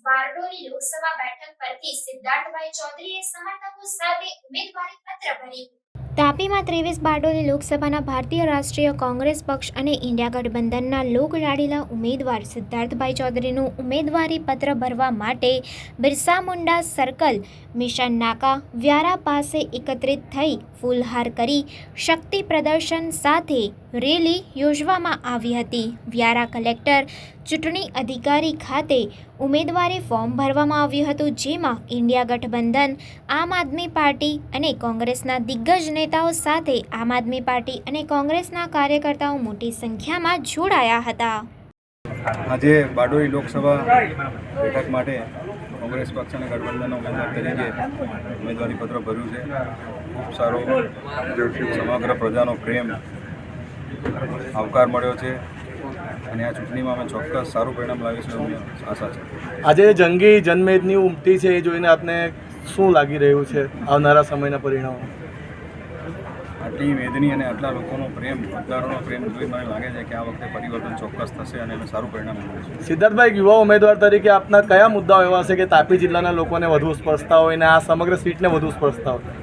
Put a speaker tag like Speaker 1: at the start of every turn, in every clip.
Speaker 1: બારડોલી લોકસભા બેઠક પરથી સિદ્ધાર્થભાઈ ચૌધરીએ સમર્થકો સાથે ઉમેદવારી પત્ર ભર્યું। તાપીમાં 23 બારડોલી લોકસભાના ભારતીય રાષ્ટ્રીય કોંગ્રેસ પક્ષ અને ઇન્ડિયા ગઠબંધનના લોકલાડીલા ઉમેદવાર સિદ્ધાર્થભાઈ ચૌધરીનું ઉમેદવારી પત્ર ભરવા માટે બિરસા મુંડા સર્કલ, મિશન નાકા, વ્યારા પાસે એકત્રિત થઈ ફૂલહાર કરી શક્તિ પ્રદર્શન સાથે રેલી યોજવામાં આવી હતી। વ્યારા કલેક્ટર ચૂંટણી અધિકારી ખાતે ઉમેદવારી ફોર્મ ભરવામાં આવ્યું હતું, જેમાં ઇન્ડિયા ગઠબંધન, આમ આદમી પાર્ટી અને કોંગ્રેસના દિગ્ગજ નેતાઓ સાથે આમ આદમી પાર્ટી અને કોંગ્રેસના કાર્યકર્તાઓ મોટી સંખ્યામાં જોડાયા હતા।
Speaker 2: આજે બારડોલી લોકસભા બેઠક માટે કોંગ્રેસ પક્ષ અને ગઠબંધનના ઉમેદવાર તરીકે ઉમેદવારી પત્ર ભર્યું છે। ખૂબ સારો સમગ્ર પ્રજાનો પ્રેમ આવકાર મળ્યો છે અને આ ચૂંટણીમાં અમે ચોક્કસ સારું પરિણામ લાવીશું એવી આશા છે।
Speaker 3: આજે જંગી જનમેદની ઉમટી છે, એ જોઈને આપને શું લાગી રહ્યું છે આવનારા સમયના પરિણામો?
Speaker 2: આટલી મેદની અને આટલા લોકોનો પ્રેમ, મતદારોનો પ્રેમ જોઈ મને લાગે છે કે આ વખતે પરિવર્તન ચોક્કસ થશે અને અમે સારું પરિણામ મેળવીશું।
Speaker 3: સિદ્ધાર્થભાઈ, યુવા ઉમેદવાર તરીકે આપના કયા મુદ્દાઓ એવા છે કે તાપી જિલ્લાના લોકોને વધુ સ્પર્શતા હોય અને આ સમગ્ર સીટને વધુ સ્પર્શતા હોય?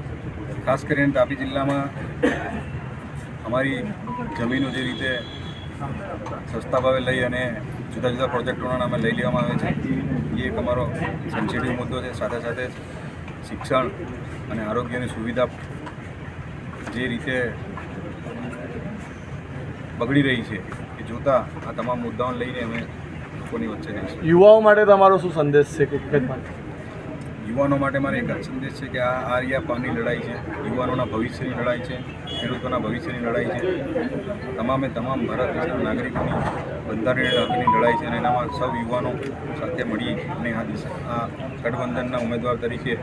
Speaker 2: ખાસ કરીને તાપી જિલ્લામાં અમારી જમીનો જે રીતે સસ્તા ભાવે લઈ અને જુદા જુદા પ્રોજેક્ટોના નામે લઈ લેવામાં આવે છે, એ એક અમારો સેન્સિટિવ મુદ્દો છે। સાથે સાથે શિક્ષણ અને આરોગ્યની સુવિધા જે રીતે બગડી રહી છે એ જોતાં આ તમામ મુદ્દાઓને લઈને અમે લોકોની વચ્ચે રહીશું।
Speaker 3: યુવાઓ માટે તમારો શું સંદેશ છે?
Speaker 2: યુવાનો માટે મારે એક જ સંદેશ છે કે આ આર્યા પાની લડાઈ છે, યુવાનોના ભવિષ્યની લડાઈ છે, ખેડૂતોના ભવિષ્યની લડાઈ છે, તમામ ભારત દેશના નાગરિકોની બંધારણીય હકની લડાઈ છે અને એનામાં સૌ યુવાનો સાથે મળી અને આ ગઠબંધનના ઉમેદવાર તરીકે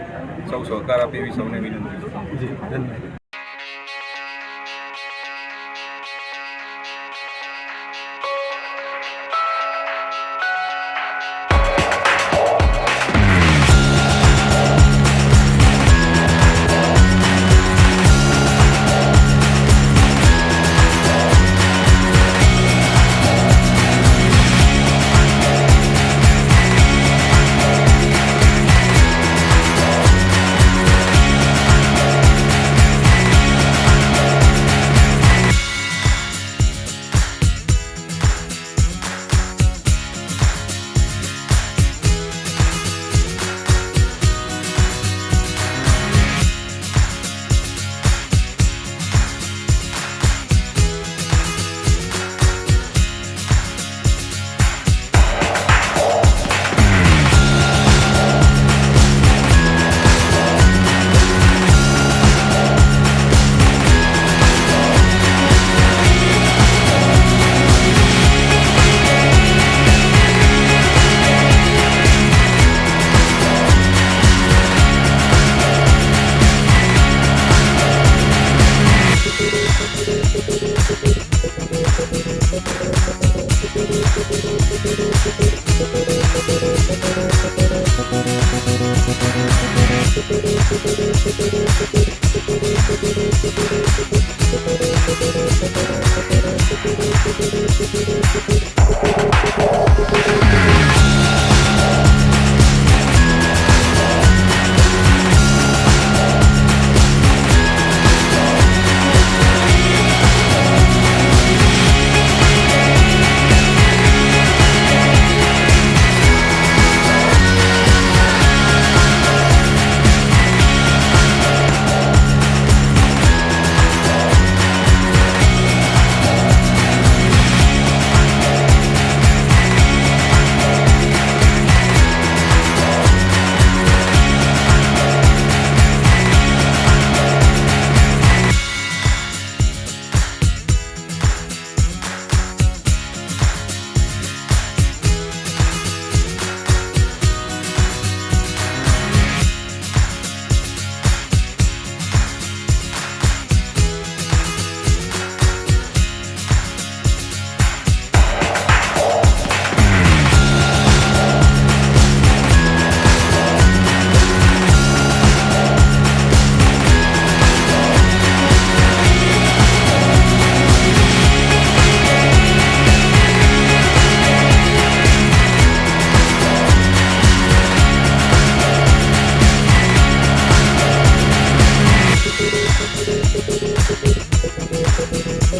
Speaker 2: સૌ સહકાર આપે એવી સૌને વિનંતી છે।
Speaker 3: ધન્યવાદ।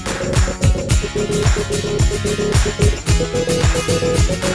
Speaker 1: છે.